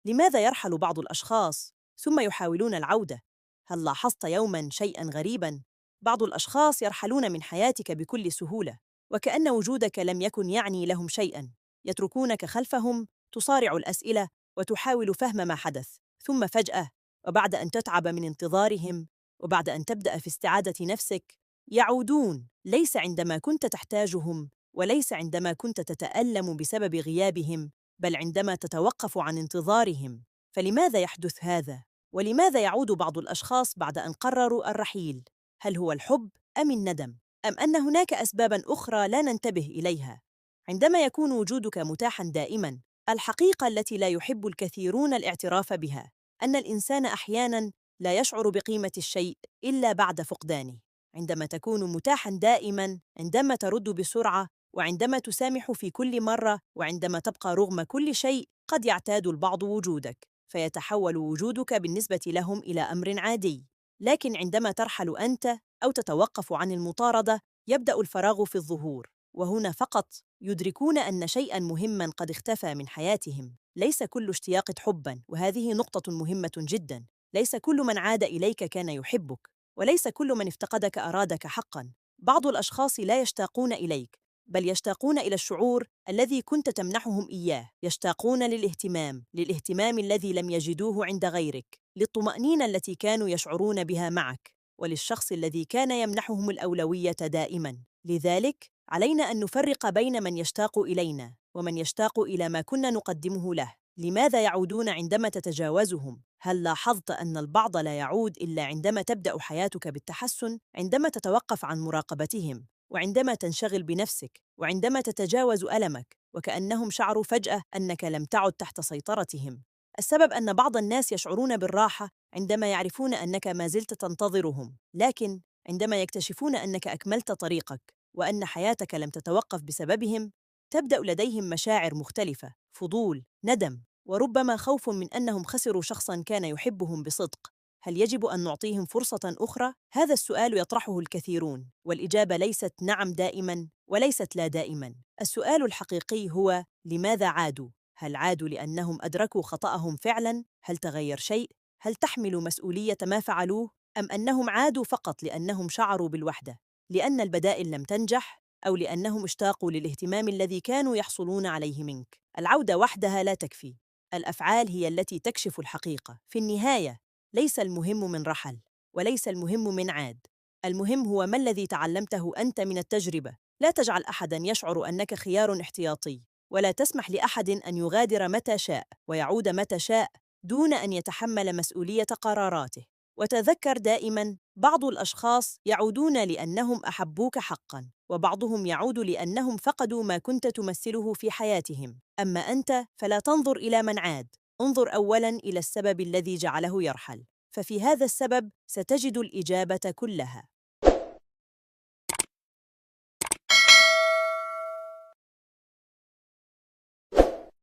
لماذا يرحل بعض الأشخاص ثم يحاولون العودة؟ هل لاحظت يوماً شيئاً غريباً؟ بعض الأشخاص يرحلون من حياتك بكل سهولة، وكأن وجودك لم يكن يعني لهم شيئاً. يتركونك خلفهم، تصارع الأسئلة وتحاول فهم ما حدث، ثم فجأة، وبعد أن تتعب من انتظارهم، وبعد أن تبدأ في استعادة نفسك، يعودون، ليس عندما كنت تحتاجهم، وليس عندما كنت تتألم بسبب غيابهم، بل عندما تتوقف عن انتظارهم. فلماذا يحدث هذا؟ ولماذا يعود بعض الأشخاص بعد أن قرروا الرحيل؟ هل هو الحب أم الندم؟ أم أن هناك أسباباً أخرى لا ننتبه إليها؟ عندما يكون وجودك متاحاً دائماً، الحقيقة التي لا يحب الكثيرون الاعتراف بها أن الإنسان أحياناً لا يشعر بقيمة الشيء إلا بعد فقدانه. عندما تكون متاحاً دائماً، عندما ترد بسرعة، وعندما تسامح في كل مرة، وعندما تبقى رغم كل شيء، قد يعتاد البعض وجودك، فيتحول وجودك بالنسبة لهم إلى أمر عادي. لكن عندما ترحل أنت أو تتوقف عن المطاردة، يبدأ الفراغ في الظهور، وهنا فقط يدركون أن شيئاً مهماً قد اختفى من حياتهم. ليس كل اشتياق حباً، وهذه نقطة مهمة جداً. ليس كل من عاد إليك كان يحبك، وليس كل من افتقدك أرادك حقاً. بعض الأشخاص لا يشتاقون إليك، بل يشتاقون إلى الشعور الذي كنت تمنحهم إياه. يشتاقون للاهتمام الذي لم يجدوه عند غيرك، للطمأنينة التي كانوا يشعرون بها معك، وللشخص الذي كان يمنحهم الأولوية دائماً. لذلك علينا أن نفرق بين من يشتاق إلينا ومن يشتاق إلى ما كنا نقدمه له. لماذا يعودون عندما تتجاوزهم؟ هل لاحظت أن البعض لا يعود إلا عندما تبدأ حياتك بالتحسن، عندما تتوقف عن مراقبتهم، وعندما تنشغل بنفسك، وعندما تتجاوز ألمك، وكأنهم شعروا فجأة أنك لم تعد تحت سيطرتهم؟ السبب أن بعض الناس يشعرون بالراحة عندما يعرفون أنك ما زلت تنتظرهم، لكن عندما يكتشفون أنك أكملت طريقك وأن حياتك لم تتوقف بسببهم، تبدأ لديهم مشاعر مختلفة: فضول، ندم، وربما خوف من أنهم خسروا شخصاً كان يحبهم بصدق. هل يجب أن نعطيهم فرصة أخرى؟ هذا السؤال يطرحه الكثيرون، والإجابة ليست نعم دائماً وليست لا دائماً. السؤال الحقيقي هو: لماذا عادوا؟ هل عادوا لأنهم أدركوا خطأهم فعلاً؟ هل تغير شيء؟ هل تحملوا مسؤولية ما فعلوه؟ أم أنهم عادوا فقط لأنهم شعروا بالوحدة، لأن البدائل لم تنجح، أو لأنهم اشتاقوا للاهتمام الذي كانوا يحصلون عليه منك؟ العودة وحدها لا تكفي، الأفعال هي التي تكشف الحقيقة. في النهاية، ليس المهم من رحل، وليس المهم من عاد. المهم هو ما الذي تعلمته أنت من التجربة. لا تجعل أحداً يشعر أنك خيار احتياطي، ولا تسمح لأحد أن يغادر متى شاء ويعود متى شاء دون أن يتحمل مسؤولية قراراته. وتذكر دائماً، بعض الأشخاص يعودون لأنهم أحبوك حقاً، وبعضهم يعود لأنهم فقدوا ما كنت تمثله في حياتهم. أما أنت فلا تنظر إلى من عاد، انظر أولاً إلى السبب الذي جعله يرحل، ففي هذا السبب ستجد الإجابة كلها.